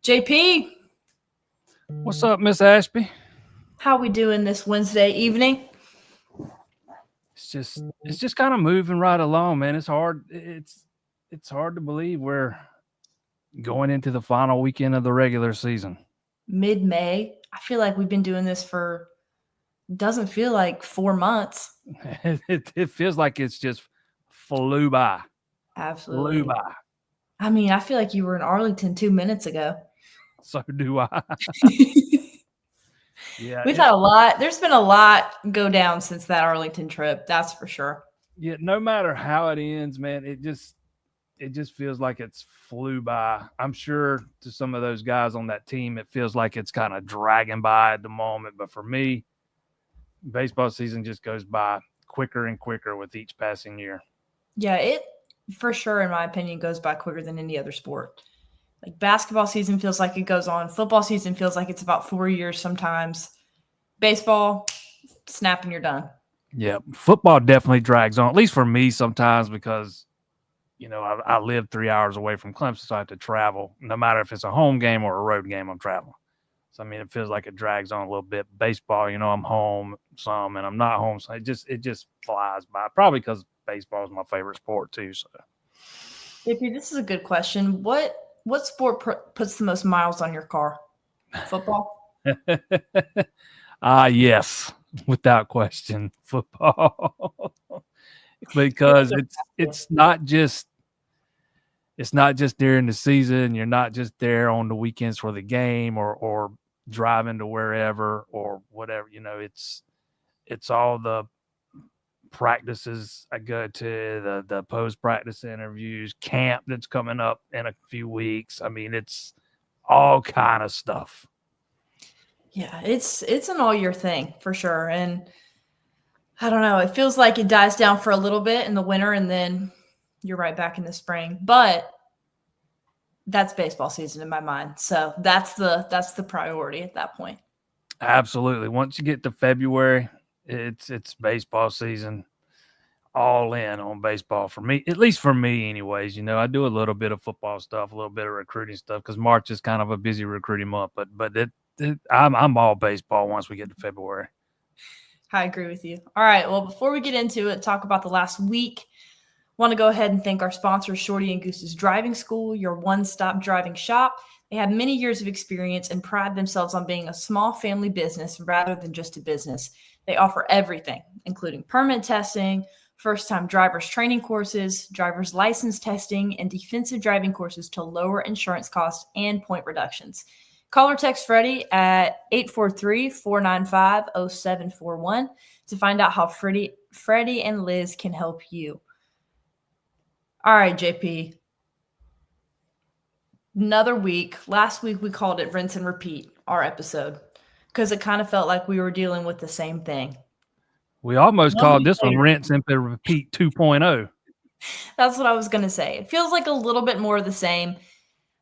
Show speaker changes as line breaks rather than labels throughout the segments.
JP,
What's up, Miss Ashby?
how we doing this Wednesday evening?
It's just kind of moving right along, man. It's hard to believe we're going into the final weekend of the regular season.
Mid-May. I feel like we've been doing this for doesn't feel like 4 months.
It feels like it's just flew by, flew
Absolutely.
by.
I mean, I feel like you were in Arlington 2 minutes ago.
So do I. Yeah,
We've had a lot. There's been a lot go down since that Arlington trip. That's for sure.
yeah. No matter how it ends, man, it just feels like it's flew by. I'm sure to some of those guys on that team, it feels like it's kind of dragging by at the moment. But for me, baseball season just goes by quicker and quicker with each passing year.
Yeah, it for sure, in my opinion, goes by quicker than any other sport. Like basketball season feels like it goes on. Football season feels like it's about 4 years sometimes. Baseball, snap and you're done.
Yeah, football definitely drags on, at least for me sometimes because I live 3 hours away from Clemson, so I have to travel. No matter if it's a home game or a road game, I'm traveling. So I mean, it feels like it drags on a little bit. Baseball, I'm home some, and I'm not home, so it just flies by. Probably because baseball is my favorite sport too. So
JP, this is a good question. What sport puts the most miles on your car? Football.
yes, without question, football.
You guys
Because
are
it's
massive.
it's not just it's not just during the season. You're not just there on the weekends for the game or driving to wherever or whatever. It's all the practices I go to, the post practice interviews, camp that's coming up in a few weeks. I mean, it's all kind of stuff.
Yeah, it's an all year thing for sure. And I don't know, it feels like it dies down for a little bit in the winter and then you're right back in the spring. But that's baseball season in my mind. So that's the priority at that point.
Absolutely. Once you get to February, it's baseball season. All in on baseball for me, at least for me, anyways. I do a little bit of football stuff, a little bit of recruiting stuff because March is kind of a busy recruiting month. I'm all baseball once we get to February.
I agree with you. All right. Well, before we get into it, talk about the last week. Want to go ahead and thank our sponsor, Shorty and Goose's Driving School, your one stop driving shop. They have many years of experience and pride themselves on being a small family business rather than just a business. They offer everything, including permit testing, first time driver's training courses, driver's license testing, and defensive driving courses to lower insurance costs and point reductions. Call or text Freddie at 843-495-0741 to find out how Freddie and Liz can help you. All right, JP. Another week. Last week we called it rinse and repeat, our episode, because it kind of felt like we were dealing with the same thing.
We almost
1 week
called this one
later,
Rinse and Repeat 2.0.
that's what I was going to say. It feels like a little bit more of the same.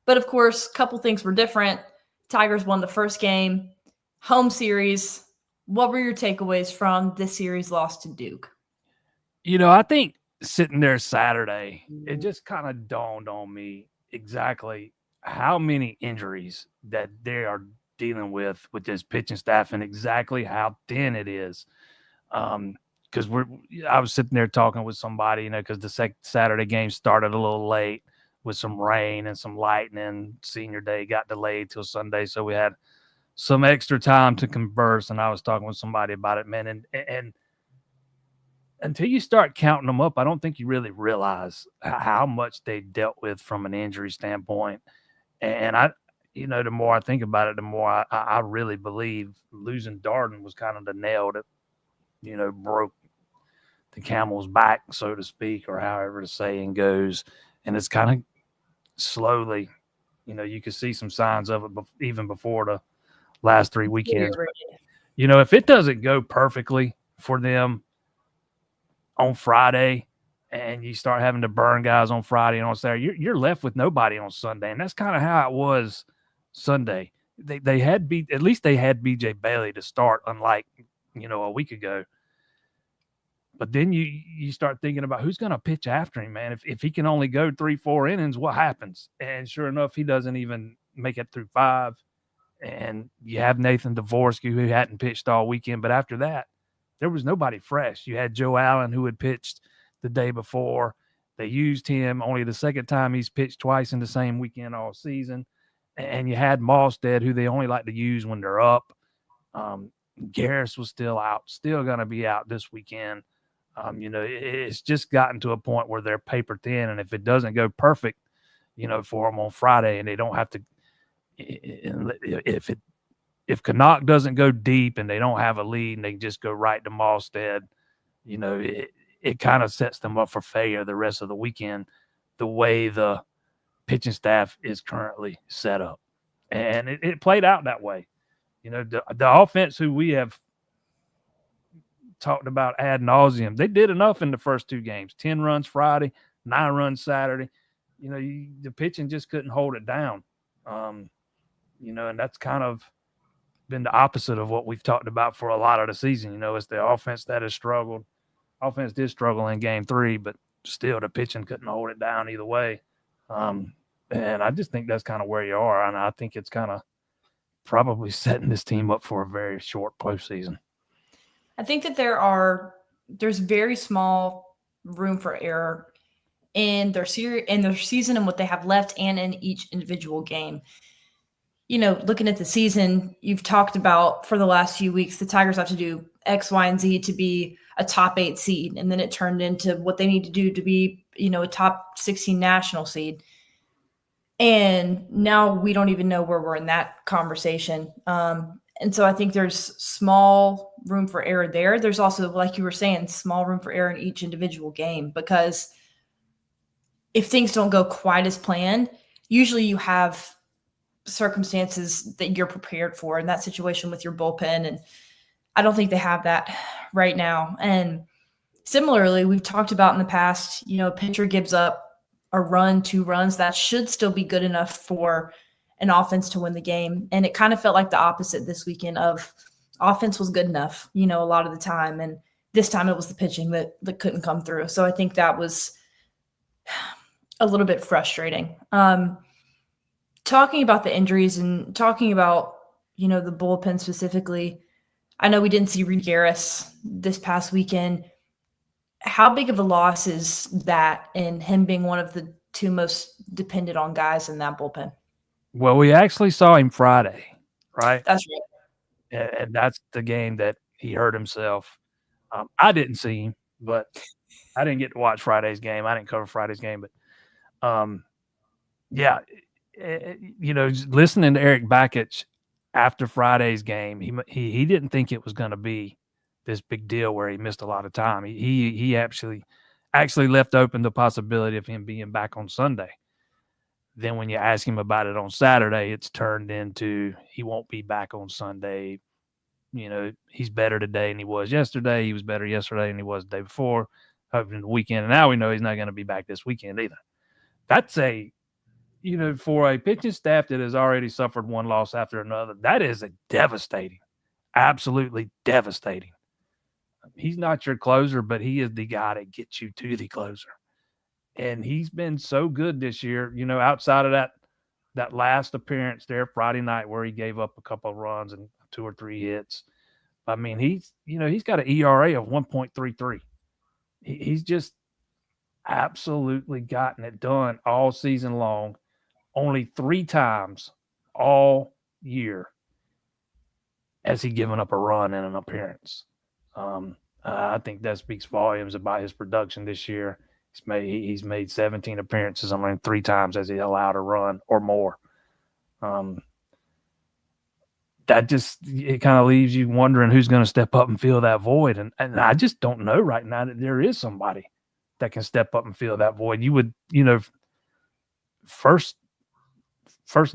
But of course, a couple things were different. Tigers won the first game, home series. What were your takeaways from this series loss to Duke?
I think sitting there Saturday, it just kind of dawned on me exactly how many injuries that they are dealing with this pitching staff and exactly how thin it is. Because I was sitting there talking with somebody, because the Saturday game started a little late with some rain and some lightning. Senior day got delayed till Sunday, so we had some extra time to converse. And I was talking with somebody about it, man, and until you start counting them up, I don't think you really realize how much they dealt with from an injury standpoint. And the more I think about it, the more I really believe losing Darden was kind of the nail that, broke the camel's back, so to speak, or however the saying goes. And it's kind of slowly, you can see some signs of it even before the last three weekends. But, if it doesn't go perfectly for them on Friday and you start having to burn guys on Friday and on Saturday, you're left with nobody on Sunday. And that's kind of how it was Sunday. They had at least they had BJ Bailey to start, unlike, a week ago. But then you start thinking about who's going to pitch after him, man. If he can only go 3-4 innings, what happens? And sure enough, he doesn't even make it through 5. And you have Nathan Dvorsky, who hadn't pitched all weekend. But after that, there was nobody fresh. You had Joe Allen, who had pitched the day before. They used him only the second time he's pitched twice in the same weekend all season. And you had Mostad, who they only like to use when they're up. Garris was still out, still going to be out this weekend. It's just gotten to a point where they're paper thin, and if it doesn't go perfect, for them on Friday, and they don't have to, if Canuck doesn't go deep and they don't have a lead and they just go right to Mostad, it kind of sets them up for failure the rest of the weekend, the way the pitching staff is currently set up. And it played out that way. The offense, who we have talked about ad nauseum, they did enough in the first 2 games. 10 runs Friday, 9 runs Saturday. The pitching just couldn't hold it down. And that's kind of been the opposite of what we've talked about for a lot of the season. It's the offense that has struggled. Offense did struggle in game 3, but still the pitching couldn't hold it down either way. And I just think that's kind of where you are. And I think it's kind of probably setting this team up for a very short postseason.
I think that there's very small room for error in their season and what they have left, and in each individual game. Looking at the season, you've talked about for the last few weeks, the Tigers have to do X, Y, and Z to be a top 8 seed. And then it turned into what they need to do to be, a top 16 national seed. And now we don't even know where we're in that conversation. And so I think there's small room for error there. There's also, like you were saying, small room for error in each individual game, because if things don't go quite as planned, usually you have circumstances that you're prepared for in that situation with your bullpen. And I don't think they have that right now. And similarly, we've talked about in the past, a pitcher gives up a run, 2 runs, that should still be good enough for an offense to win the game. And it kind of felt like the opposite this weekend of offense was good enough, a lot of the time. And this time it was the pitching that couldn't come through. So I think that was a little bit frustrating. Talking about the injuries and talking about, the bullpen specifically, I know we didn't see Reed Garris this past weekend. How big of a loss is that in him being one of the 2 most dependent on guys in that bullpen?
Well, we actually saw him Friday, right?
That's right.
And that's the game that he hurt himself. I didn't see him, but I didn't get to watch Friday's game. I didn't cover Friday's game, but listening to Eric Bakich after Friday's game, he didn't think it was going to be this big deal where he missed a lot of time. He actually left open the possibility of him being back on Sunday. Then when you ask him about it on Saturday, it's turned into he won't be back on Sunday. He's better today than he was yesterday. He was better yesterday than he was the day before, hoping the weekend. And now we know he's not going to be back this weekend either. That's for a pitching staff that has already suffered one loss after another, that is a devastating, absolutely devastating. He's not your closer, but he is the guy that gets you to the closer. And he's been so good this year, outside of that last appearance there Friday night where he gave up a couple of runs and 2 or 3 hits. I mean, he's got an ERA of 1.33. He's just absolutely gotten it done all season long. Only 3 times all year has he given up a run in an appearance. I think that speaks volumes about his production this year. He's made 17 appearances. 3 times has he allowed a run or more. That just, it kind of leaves you wondering who's going to step up and fill that void. And I just don't know right now that there is somebody that can step up and fill that void. You would, first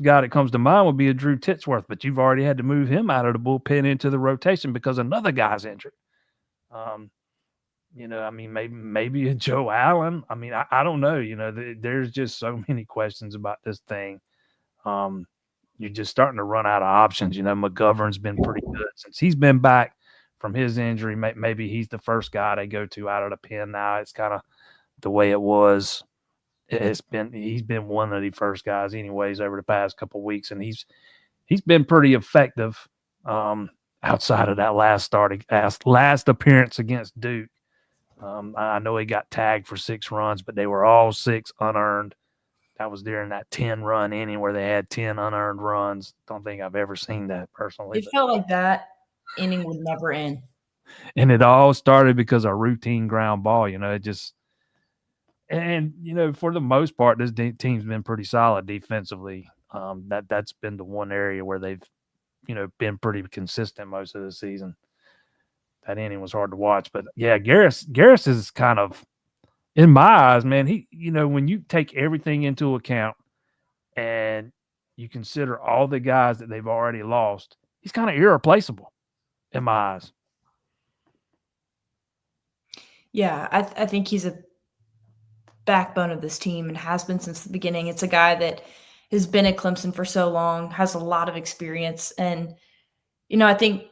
guy that comes to mind would be a Drew Titsworth, but you've already had to move him out of the bullpen into the rotation because another guy's injured. Maybe a Joe Allen. I don't know. There's just so many questions about this thing. You're just starting to run out of options. McGovern's been pretty good since he's been back from his injury. Maybe he's the first guy they go to out of the pen now. It's kind of the way it was he's been one of the first guys, anyways, over the past couple of weeks, and he's been pretty effective. Outside of that last appearance against Duke, I know he got tagged for 6 runs, but they were all 6 unearned. That was during that 10-run inning where they had 10 unearned runs. Don't think I've ever seen that personally.
It felt like that inning would never end.
And it all started because of a routine ground ball. It just – and, for the most part, this team's been pretty solid defensively. That's been the one area where they've, been pretty consistent most of the season. That inning was hard to watch. But, yeah, Garris is kind of – in my eyes, man, he, when you take everything into account and you consider all the guys that they've already lost, he's kind of irreplaceable in my eyes.
Yeah, I think he's a backbone of this team and has been since the beginning. It's a guy that has been at Clemson for so long, has a lot of experience. And, I think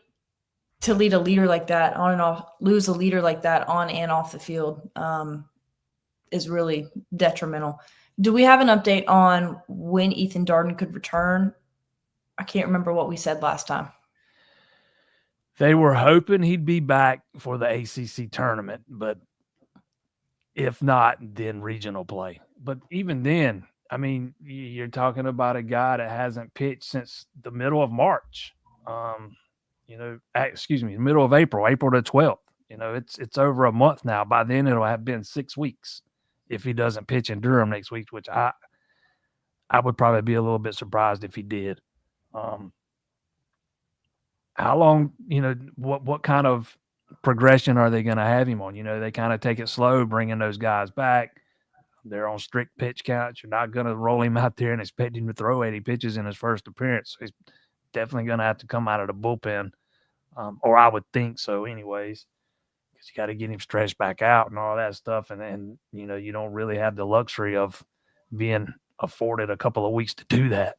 to lead a leader like that on and off, lose a leader like that on and off the field, is really detrimental. Do we have an update on when Ethan Darden could return? I can't remember what we said last time.
They were hoping he'd be back for the ACC tournament, but if not, then regional play. But even then, I mean, you're talking about a guy that hasn't pitched since the middle of March. Middle of April the 12th. It's over a month now. By then, it'll have been 6 weeks if he doesn't pitch in Durham next week, which I would probably be a little bit surprised if he did. How long, what kind of progression are they going to have him on? They kind of take it slow, bringing those guys back. They're on strict pitch counts. You're not going to roll him out there and expect him to throw 80 pitches in his first appearance. So he's definitely going to have to come out of the bullpen, or I would think so anyways, because you got to get him stretched back out and all that stuff. And you don't really have the luxury of being afforded a couple of weeks to do that.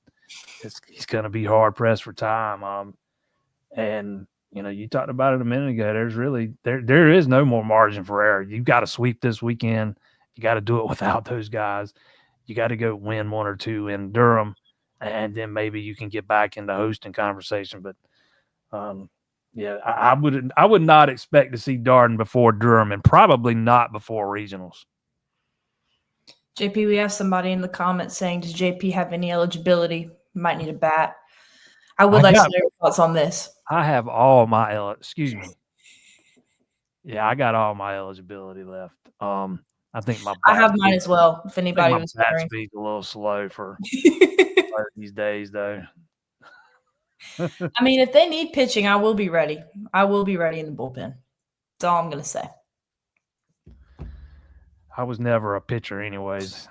He's going to be hard pressed for time. And, you talked about it a minute ago. There's really there is no more margin for error. You've got to sweep this weekend. You got to do it without those guys. You got to go win 1 or 2 in Durham, and then maybe you can get back in the hosting conversation. But, I would not expect to see Darden before Durham, and probably not before regionals.
JP, we have somebody in the comments saying, does JP have any eligibility? Might need a bat. I would like to know your thoughts on this.
I have all my excuse me. Yeah, I got all my eligibility left. I think
I have mine as well. If anybody was wondering,
speed's a little slow for these days, though.
I mean, if they need pitching, I will be ready. I will be ready in the bullpen. That's all I'm going to say.
I was never a pitcher, anyways.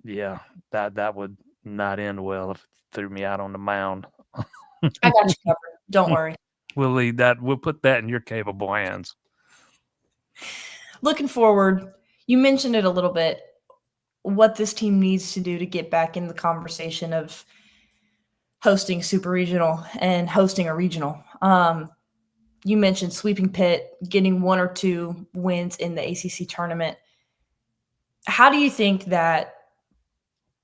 Yeah, that would not end well if it threw me out on the mound.
I got you covered. Don't worry.
We'll leave that. We'll put that in your capable hands.
Looking forward, you mentioned it a little bit, what this team needs to do to get back in the conversation of hosting Super Regional and hosting a regional. You mentioned sweeping Pitt, getting 1 or 2 wins in the ACC tournament. How do you think that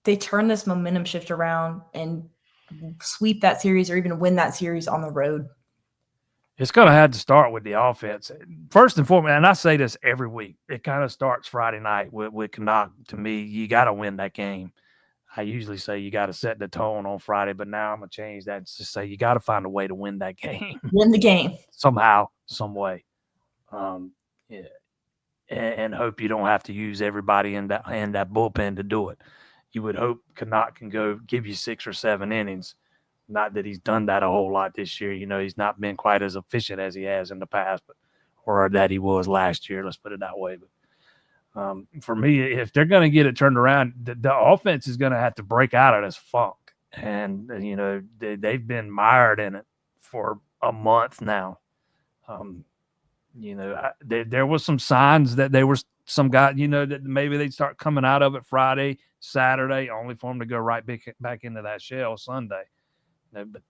they turn this momentum shift around and sweep that series or even win that series on the road?
It's going to have to start with the offense. First and foremost, and I say this every week, it kind of starts Friday night with Knock. To me, you got to win that game. I usually say you got to set the tone on Friday, but now I'm going to change that to say you got to find a way to win that game.
Win the game.
Somehow, some way. Yeah. And hope you don't have to use everybody in that bullpen to do it. You would hope Knock can go give you 6 or 7 innings. Not that he's done that a whole lot this year. He's not been quite as efficient as he has in the past, or that he was last year. Let's put it that way. But for me, if they're going to get it turned around, the offense is going to have to break out of this funk. And, they've been mired in it for a month now. There was some signs that they were some guy, that maybe they'd start coming out of it Friday, Saturday, only for them to go right back into that shell Sunday. But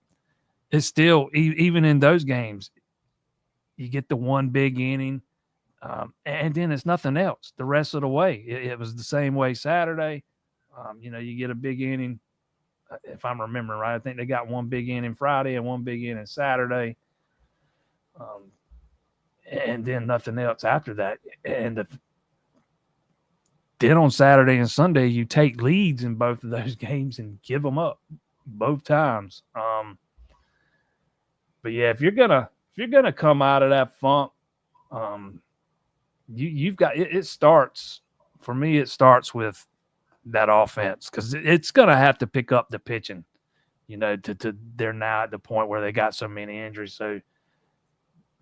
it's still, even in those games, you get the one big inning. And then it's nothing else the rest of the way. It was the same way Saturday. You get a big inning. If I'm remembering right, I think they got one big inning Friday and one big inning Saturday. And then nothing else after that. And then on Saturday and Sunday, you take leads in both of those games and give them up both times. But yeah, if you're gonna come out of that funk, you've got it starts for me. It starts with that offense because it's gonna have to pick up the pitching. To they're now at the point where they got so many injuries, so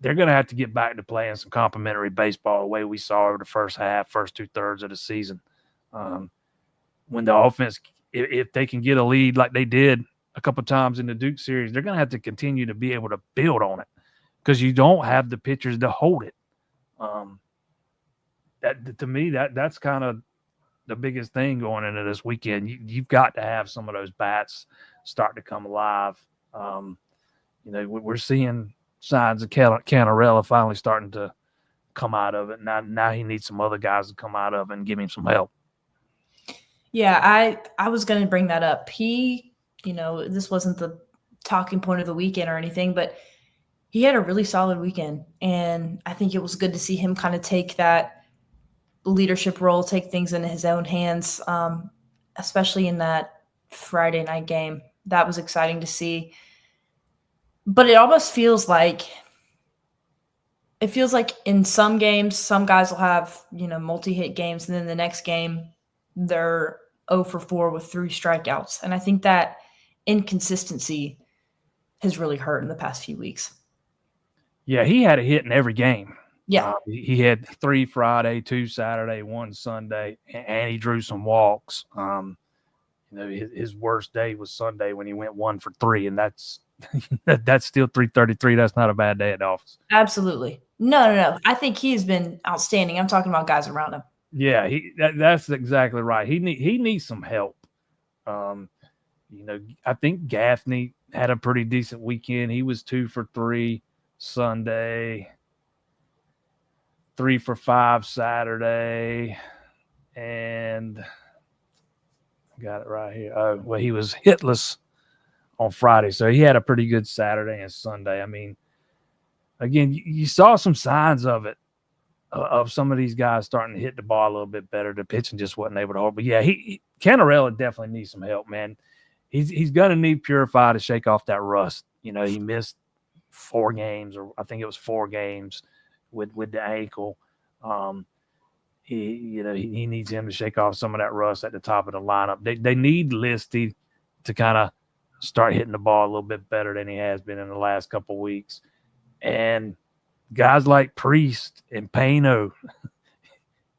they're going to have to get back to playing some complimentary baseball the way we saw over the first 2/3 of the season. When the offense, if they can get a lead like they did a couple times in the Duke series, they're going to have to continue to be able to build on it because you don't have the pitchers to hold it. That to me, that's kind of the biggest thing going into this weekend. You've got to have some of those bats start to come alive. We're seeing signs of Canarella finally starting to come out of it. Now he needs some other guys to come out of it and give him some help.
Yeah, I was going to bring that up. This wasn't the talking point of the weekend or anything, but he had a really solid weekend. And I think it was good to see him kind of take that leadership role, take things into his own hands, especially in that Friday night game. That was exciting to see. But it almost feels like in some games, some guys will have, multi-hit games, and then the next game they're 0 for 4 with 3 strikeouts. And I think that inconsistency has really hurt in the past few weeks.
Yeah, he had a hit in every game.
Yeah.
He had 3 Friday, 2 Saturday, 1 Sunday, and he drew some walks. His worst day was Sunday when he went 1 for 3, and that's still 333. That's not a bad day at the office.
Absolutely. No. I think he's been outstanding. I'm talking about guys around him.
Yeah, that's exactly right. He needs some help. I think Gaffney had a pretty decent weekend. He was 2 for 3 Sunday, 3 for 5 Saturday, and I got it right here. Oh, well, he was hitless on Friday, so he had a pretty good Saturday and Sunday. I mean, again, you saw some signs of it, of some of these guys starting to hit the ball a little bit better. The pitching just wasn't able to hold. But yeah, Canarella definitely needs some help, man. He's going to need Purify to shake off that rust. He missed 4 games, or I think it was 4 games with the ankle. He needs him to shake off some of that rust at the top of the lineup. They need Listy to kind of start hitting the ball a little bit better than he has been in the last couple of weeks. And guys like Priest and Pano,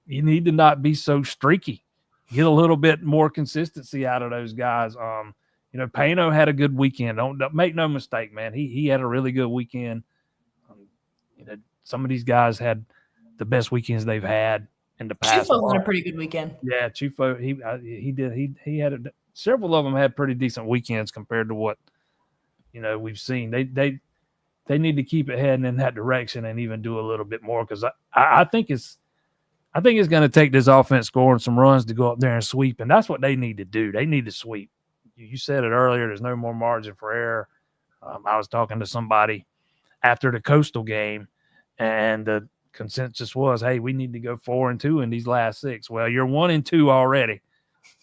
you need to not be so streaky. Get a little bit more consistency out of those guys. Pano had a good weekend. Don't make no mistake, man. He had a really good weekend. Some of these guys had the best weekends they've had in the past.
Chufo had a pretty good weekend.
Yeah, Chufo, he did. He had several of them had pretty decent weekends compared to what we've seen. They need to keep it heading in that direction and even do a little bit more, because I think it's going to take this offense scoring some runs to go up there and sweep, and that's what they need to do. They need to sweep. You said it earlier. There's no more margin for error. I was talking to somebody after the Coastal game, and the consensus was, hey, we need to go 4-2 in these last 6. Well, you're 1-2 already.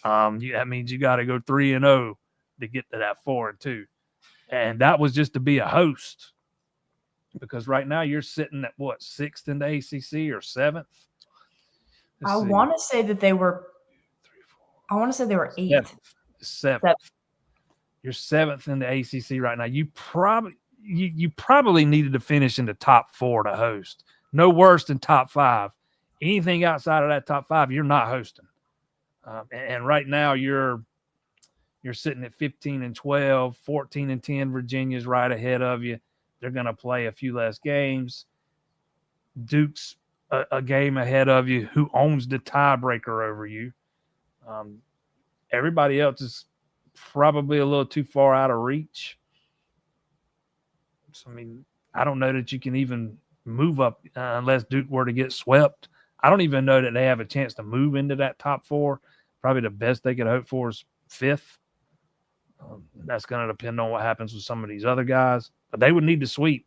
That means you got to go 3-0 to get to that 4-2. And that was just to be a host, because right now you're sitting at what, 6th in the ACC or 7th?
I want to say that they were 8th.
7th. You're 7th in the ACC right now. You probably needed to finish in the top 4 to host. No worse than top 5. Anything outside of that top 5, you're not hosting. And right now you're sitting at 15-12, 14-10. Virginia's right ahead of you. They're going to play a few less games. Duke's a game ahead of you, who owns the tiebreaker over you. Everybody else is probably a little too far out of reach. So, I mean, I don't know that you can even move up unless Duke were to get swept. I don't even know that they have a chance to move into that top 4. Probably the best they could hope for is 5th. That's going to depend on what happens with some of these other guys. But they would need to sweep,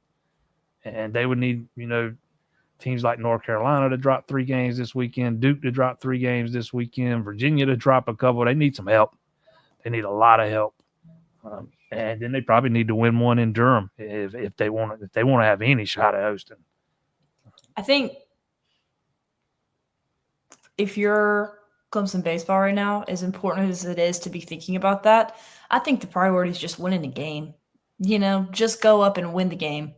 and they would need, teams like North Carolina to drop 3 games this weekend, Duke to drop 3 games this weekend, Virginia to drop a couple. They need some help. They need a lot of help. And then they probably need to win one in Durham if they want to have any shot at hosting.
I think if you're Clemson baseball right now, as important as it is to be thinking about that, I think the priority is just winning the game. Just go up and win the game.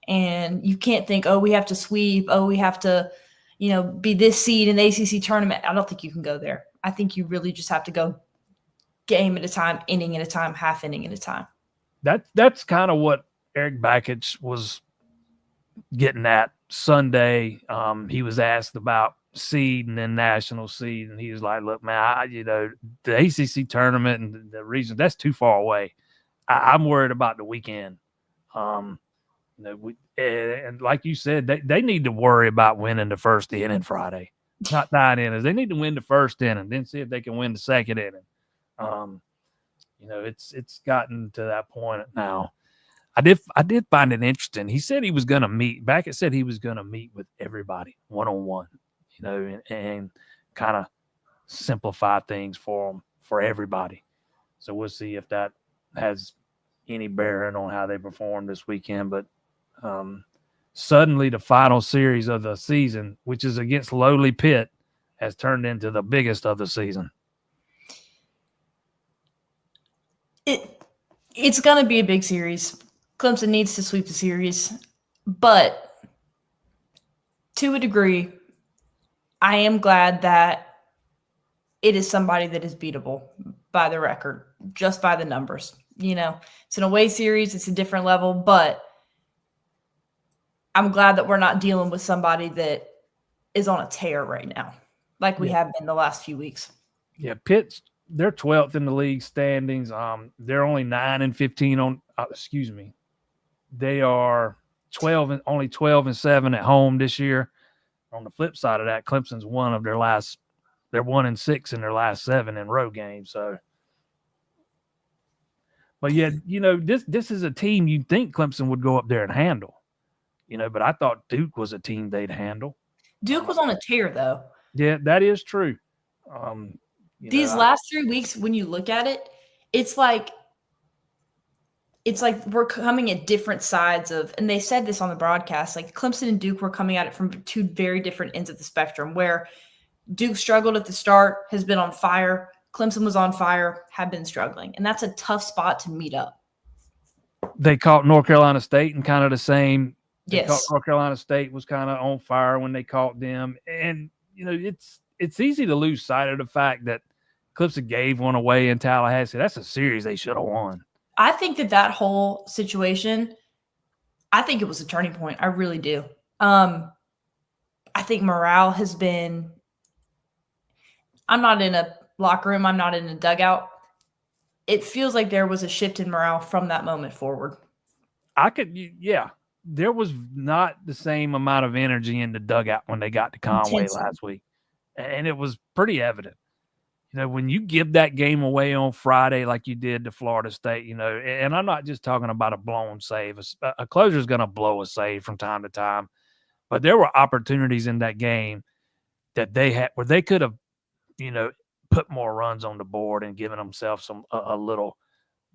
And you can't think, we have to sweep. We have to, be this seed in the ACC tournament. I don't think you can go there. I think you really just have to go game at a time, inning at a time, half inning at a time.
That's kind of what Eric Bakich was getting at Sunday. He was asked about seed and then national seed, and he was like, "Look, man, the ACC tournament and the region, that's too far away. I'm worried about the weekend." And like you said, they need to worry about winning the first inning Friday, not 9 innings. They need to win the first inning, then see if they can win the second inning. It's gotten to that point now. I did find it interesting. He said he was going to meet. Backett said he was going to meet with everybody one-on-one, and kind of simplify things for everybody. So we'll see if that has any bearing on how they perform this weekend. But suddenly the final series of the season, which is against lowly Pitt, has turned into the biggest of the season.
It's going to be a big series. Clemson needs to sweep the series. But to a degree, I am glad that it is somebody that is beatable by the record, just by the numbers. It's an away series. It's a different level. But I'm glad that we're not dealing with somebody that is on a tear right now, like we have been the last few weeks.
Yeah, Pitt's they're 12th in the league standings. They're only 9-15 on. They are 12-7 at home this year. On the flip side of that, Clemson's they're 1-6 in their last 7 in road games. So, but yeah, this is a team you'd think Clemson would go up there and handle. But I thought Duke was a team they'd handle.
Duke was on a tear, though.
Yeah, that is true.
These last 3 weeks, when you look at it, it's like we're coming at different sides of, and they said this on the broadcast, like Clemson and Duke were coming at it from 2 very different ends of the spectrum, where Duke struggled at the start, has been on fire. Clemson was on fire, have been struggling. And that's a tough spot to meet up.
They caught North Carolina State in kind of the same.
Yes.
North Carolina State was kind of on fire when they caught them. And, it's easy to lose sight of the fact that Clemson gave one away in Tallahassee. That's a series they should have won.
I think that whole situation, I think it was a turning point. I really do. I think morale has been – I'm not in a locker room. I'm not in a dugout. It feels like there was a shift in morale from that moment forward.
There was not the same amount of energy in the dugout when they got to Conway last week. And it was pretty evident. When you give that game away on Friday like you did to Florida State, and I'm not just talking about a blown save. A closer is going to blow a save from time to time. But there were opportunities in that game that they had where they could have, put more runs on the board and given themselves a little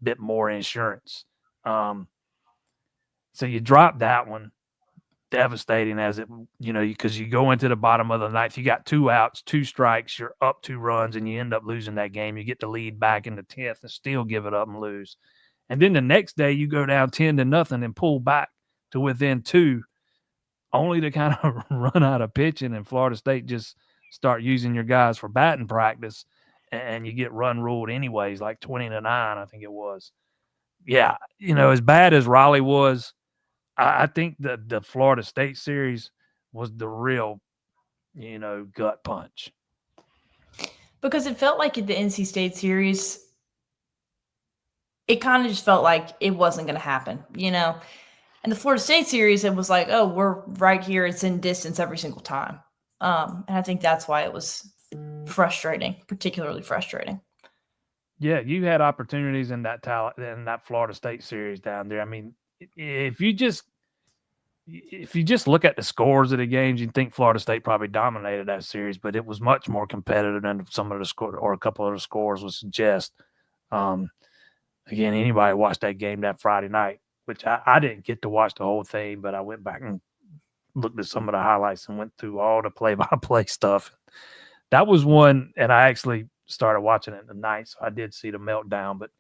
bit more insurance. So you drop that one. Devastating as it, because you go into the bottom of the ninth, you got 2 outs, 2 strikes, you're up 2 runs, and you end up losing that game. You get the lead back in the 10th and still give it up and lose. And then the next day you go down 10-0 and pull back to within 2, only to kind of run out of pitching, and Florida State just start using your guys for batting practice, and you get run ruled anyways, like 20-9, I think it was. Yeah, as bad as Raleigh was, I think the Florida State series was the real, gut punch.
Because it felt like at the NC State series, it kind of just felt like it wasn't going to happen. And the Florida State series, it was like, oh, we're right here. It's in distance every single time. And I think that's why it was frustrating, particularly frustrating.
Yeah, you had opportunities in that Florida State series down there. I mean, if you just look at the scores of the games, you'd think Florida State probably dominated that series, but it was much more competitive than some of the score or a couple of the scores would suggest. Again, anybody watched that game that Friday night, which I didn't get to watch the whole thing, but I went back and looked at some of the highlights and went through all the play-by-play stuff. That was one, and I actually started watching it tonight, so I did see the meltdown. But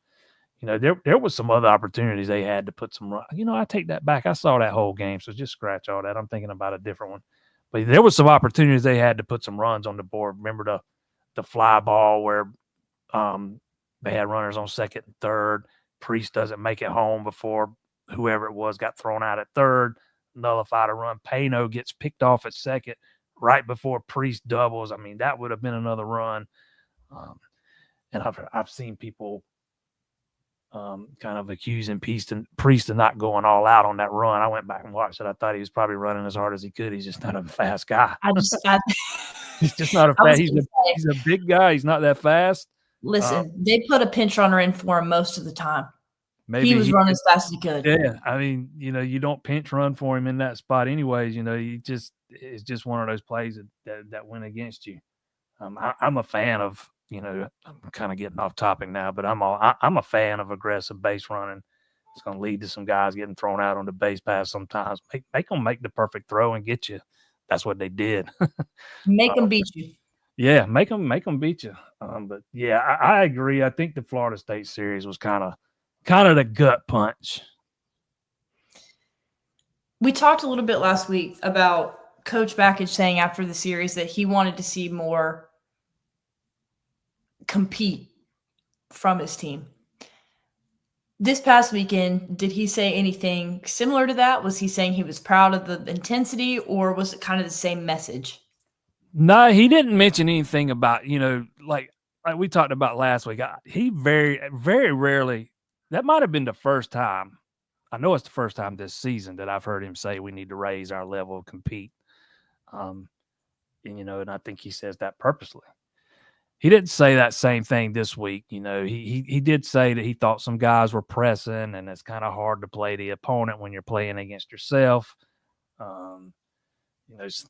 there was some other opportunities they had to put some. I take that back. I saw that whole game, so just scratch all that. I'm thinking about a different one. But there was some opportunities they had to put some runs on the board. Remember the fly ball where they had runners on second and third. Priest doesn't make it home before whoever it was got thrown out at third, nullified a run. Pano gets picked off at second right before Priest doubles. I mean, that would have been another run. And I've seen people kind of accusing Priest of not going all out on that run. I went back and watched it. I thought he was probably running as hard as he could. He's just not a fast guy. He's just not a fast. He's a big guy. He's not that fast.
Listen, they put a pinch runner in for him most of the time. Maybe he was running as fast as he could.
Yeah, I mean, you don't pinch run for him in that spot, anyways. It's just one of those plays that went against you. I'm a fan of. I'm kind of getting off topic now, but I'm a fan of aggressive base running. It's going to lead to some guys getting thrown out on the base pass sometimes. Make them make the perfect throw and get you. That's what they did.
Make them beat you.
Yeah, make them beat you. But yeah, I agree. I think the Florida State series was kind of the gut punch.
We talked a little bit last week about Coach Backage saying after the series that he wanted to see more compete from his team. This past weekend, did he say anything similar to that? Was he saying he was proud of the intensity, or was it kind of the same message?
No, he didn't mention anything about, like we talked about last week. He very, very rarely, that might have been the first time. I know it's the first time this season that I've heard him say we need to raise our level of compete. And I think he says that purposely. He didn't say that same thing this week. He did say that he thought some guys were pressing and it's kind of hard to play the opponent when you're playing against yourself.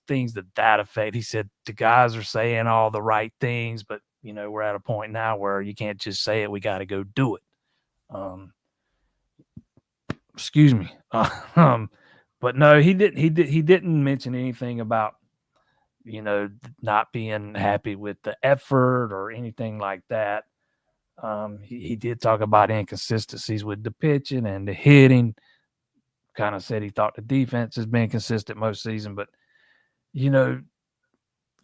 Things that effect. He said the guys are saying all the right things, but we're at a point now where you can't just say it. We got to go do it. Excuse me. But no, he didn't mention anything about not being happy with the effort or anything like that. He did talk about inconsistencies with the pitching and the hitting. Kind of said he thought the defense has been consistent most season, but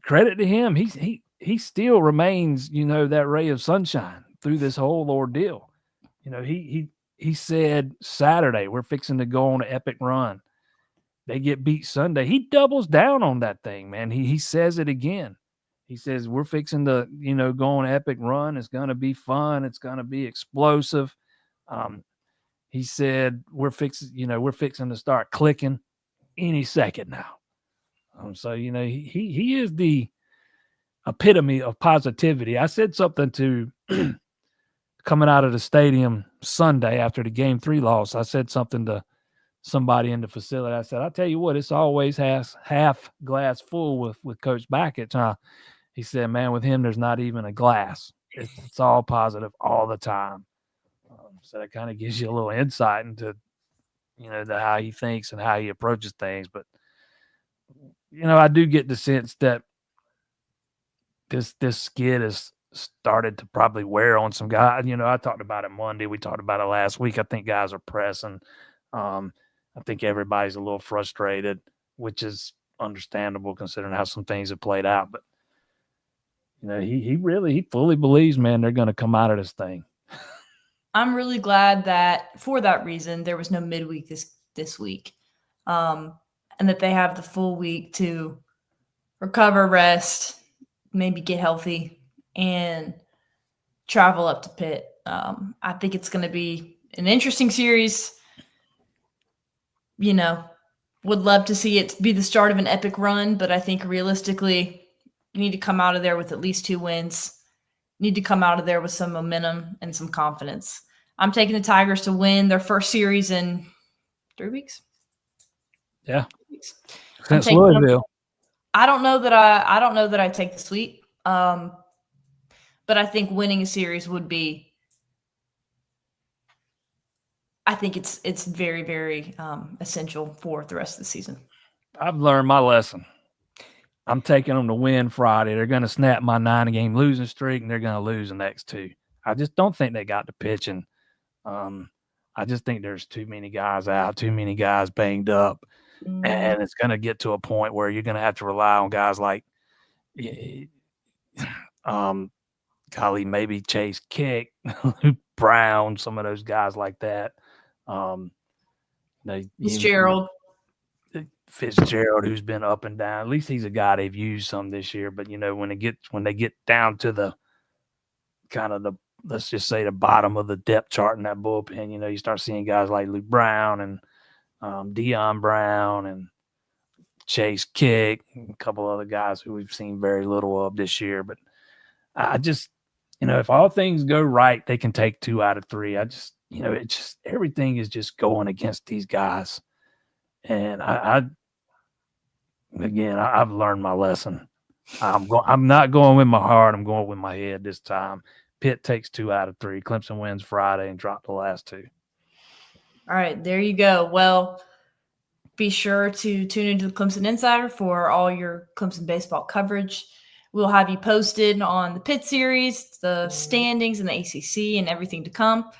credit to him, he still remains that ray of sunshine through this whole ordeal. He said Saturday we're fixing to go on an epic run. They get beat Sunday. He doubles down on that thing, man. He says it again. He says we're fixing to go on an epic run. It's going to be fun. It's going to be explosive. He said we're fixing to start clicking any second now. So he is the epitome of positivity. I said something to coming out of the stadium Sunday after the Game 3 loss. I said something to somebody in the facility. I said, I'll tell you what, it's always half glass full with Coach Backett. He said, man, with him, there's not even a glass. It's all positive all the time. So that kind of gives you a little insight into, how he thinks and how he approaches things. But, I do get the sense that this skid has started to probably wear on some guys. I talked about it Monday. We talked about it last week. I think guys are pressing. I think everybody's a little frustrated, which is understandable considering how some things have played out. But, he fully believes, man, they're going to come out of this thing.
I'm really glad that for that reason, there was no midweek this week. And that they have the full week to recover, rest, maybe get healthy, and travel up to Pitt. I think it's going to be an interesting series. would love to see it be the start of an epic run, but I think realistically, you need to come out of there with at least 2 wins. You need to come out of there with some momentum and some confidence. I'm taking the Tigers to win their first series in 3 weeks.
Yeah.
3 weeks.
Since Louisville.
I don't know that I take the sweep. But I think winning a series would be. I think it's very, very essential for the rest of the season.
I've learned my lesson. I'm taking them to win Friday. They're going to snap my 9-game losing streak, and they're going to lose the next 2. I just don't think they got the pitching. I just think there's too many guys out, too many guys banged up, and it's going to get to a point where you're going to have to rely on guys like, golly, maybe Chase Kick, Brown, some of those guys like that. Fitzgerald, who's been up and down. At least he's a guy they've used some this year. But when they get down to the kind of let's just say the bottom of the depth chart in that bullpen, you start seeing guys like Luke Brown and Dion Brown and Chase Kick, and a couple other guys who we've seen very little of this year. But I just, if all things go right, they can take 2 out of 3. Everything is just going against these guys. And I've learned my lesson. I'm not going with my heart. I'm going with my head this time. Pitt takes 2 out of 3. Clemson wins Friday and drop the last 2.
All right, there you go. Well, be sure to tune into the Clemson Insider for all your Clemson baseball coverage. We'll have you posted on the Pitt series, the standings, and the ACC, and everything to come.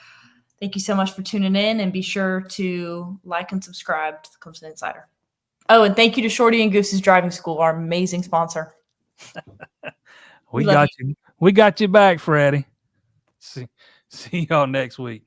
Thank you so much for tuning in, and be sure to like and subscribe to the Clemson Insider. Oh, and thank you to Shorty and Goose's Driving School, our amazing sponsor.
We got you back, Freddie. See y'all next week.